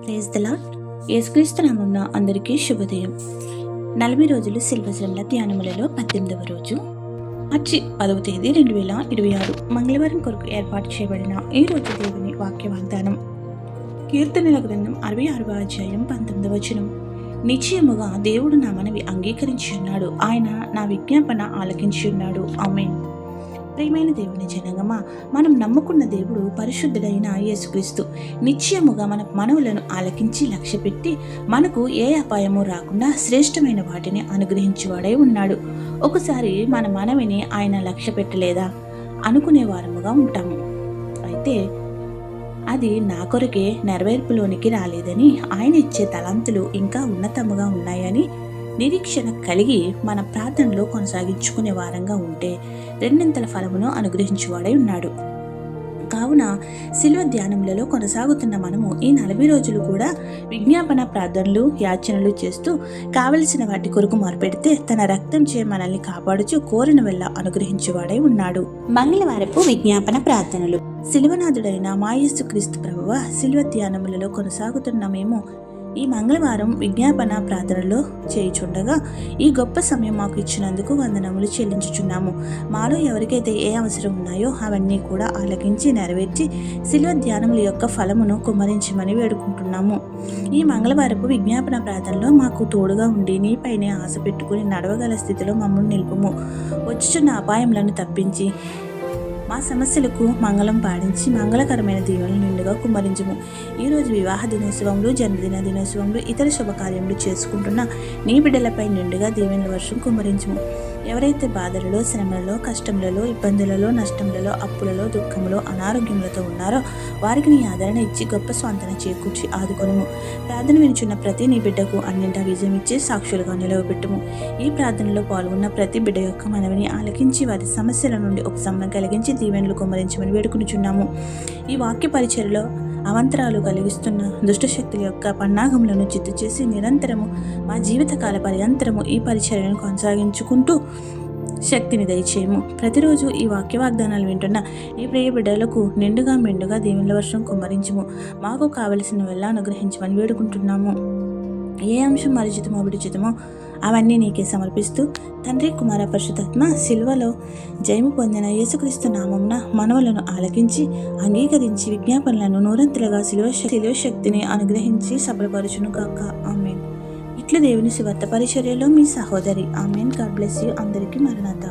Praise the lord. యేసుక్రీస్తు నామమున అందరికీ శుభోదయం. 40 రోజులు శిల్వశ్రమల ధ్యానములలో 18వ రోజు మార్చి 10వ తేదీ 2026 మంగళవారం కొరకు ఏర్పాటు చేయబడిన ఈ రోజు దేవుని వాక్య వాగ్దానం. కీర్తనల గ్రంథం 66వ అధ్యాయం 19వ వచనం. నిశ్చయముగా దేవుడు నా మనవి అంగీకరించి ఉన్నాడు, ఆయన నా విజ్ఞాపన ఆలకించి ఉన్నాడు. ఆమేన్. ప్రియమైన దేవుని జనగమా, మనం నమ్ముకున్న దేవుడు పరిశుద్ధుడైన యేసుక్రీస్తు నిశ్చయముగా మన మనవులను ఆలకించి లక్ష్యపెట్టి మనకు ఏ అపాయము రాకుండా శ్రేష్టమైన వాటిని అనుగ్రహించేవాడై ఉన్నాడు. ఒకసారి మన మనవిని ఆయన లక్ష్య పెట్టలేదా అనుకునే వారముగా ఉంటాము. అయితే అది నా కొరకే నెరవేర్పులోనికి రాలేదని, ఆయన ఇచ్చే తలాంతులు ఇంకా ఉన్నతముగా ఉన్నాయని నిరీక్షణ కలిగి మన ప్రార్థనలో కొనసాగించుకునే వారంగా ఉంటే రెండింతల ఫలమును అనుగ్రహించువాడై ఉన్నాడు. కావున శిలువ ధ్యానములలో కొనసాగుతున్న మనము ఈ 40 రోజులు కూడా విజ్ఞాపన ప్రార్థనలు యాచనలు చేస్తూ కావలసిన వాటి కొరకు మొరపెడితే తన రక్తం చే మనల్ని కాపాడుచు కోరిన వెళ్ళ అనుగ్రహించువాడై ఉన్నాడు. మంగళవారపు విజ్ఞాపన ప్రార్థనలు. శిలువనాథుడైన మా యేసుక్రీస్తు ప్రభువ, శిలువ ధ్యానములలో కొనసాగుతున్న మేము ఈ మంగళవారం విజ్ఞాపన ప్రార్థనలో చేయుచుండగా ఈ గొప్ప సమయం మాకు ఇచ్చినందుకు వందనములు చెల్లించుచున్నాము. మాలో ఎవరికైతే ఏ అవసరం ఉన్నాయో అవన్నీ కూడా ఆలకించి నెరవేర్చి శిలువ ధ్యానముల యొక్క ఫలమును కుమ్మరించమని వేడుకుంటున్నాము. ఈ మంగళవారపు విజ్ఞాపన ప్రార్థనలో మాకు తోడుగా ఉండి నీపైనే ఆశ పెట్టుకుని నడవగల స్థితిలో మమ్మల్ని నిలుపుము. వచ్చుచున్న అపాయములను తప్పించి మా సమస్యలకు మంగళం పాడించి మంగళకరమైన దీవెనలు నిండుగా కుమ్మరించుము. ఈరోజు వివాహ దినోత్సవంలో, జన్మదిన దినోత్సవంలో, ఇతర శుభకార్యములు చేసుకుంటున్న నీ బిడ్డలపై నిండుగా దీవెనల వర్షం కుమ్మరించుము. ఎవరైతే బాధలలో, శ్రమలలో, కష్టములలో, ఇబ్బందులలో, నష్టములలో, అప్పులలో, దుఃఖములో, అనారోగ్యములతో ఉన్నారో వారికి నీ ఆదరణ ఇచ్చి గొప్ప స్వాంతన చేకూర్చి ఆదుకొనుము. ప్రార్థన వినుచున్న ప్రతి నీ బిడ్డకు అన్నింటా విజయం ఇచ్చి సాక్షులుగా నిలవబెట్టుము. ఈ ప్రార్థనలో పాల్గొన్న ప్రతి బిడ్డ యొక్క మనవిని ఆలకించి వారి సమస్యల నుండి ఉపశమనం కలిగించి దీవెనలు కుమ్మరించమని వేడుకొనుచున్నాము. ఈ వాక్య పరిచర్యలో అవంతరాలు కలిగిస్తున్న దుష్టశక్తుల యొక్క పన్నాగములను చిత్తు చేసి నిరంతరము మా జీవితకాల పర్యంతరము ఈ పరిచర్యను కొనసాగించుకుంటూ శక్తిని దయచేయము. ప్రతిరోజు ఈ వాక్య వాగ్దానాలు వింటున్న ఈ ప్రియ బిడ్డలకు నిండుగా మెండుగా దీవెనల వర్షం కుమ్మరించుము. మాకు కావలసిన వెళ్ళ అనుగ్రహించమని వేడుకుంటున్నాము. ఏ అంశం మరిచితమో విడిచితమో అవన్నీ నీకే సమర్పిస్తూ తండ్రి, కుమార, పరిశుద్ధాత్మ సిల్వలో జయము పొందిన యేసుక్రీస్తు నామమున మనవులను ఆలకించి అంగీకరించి విజ్ఞాపనలను నూరంతులుగా శిలువ శక్తిని అనుగ్రహించి సఫలపరచును గాక. ఆమేన్. ఇట్లు దేవుని సువార్త పరిచర్యలో మీ సహోదరి. ఆమేన్. God bless you. అందరికీ మరణాత.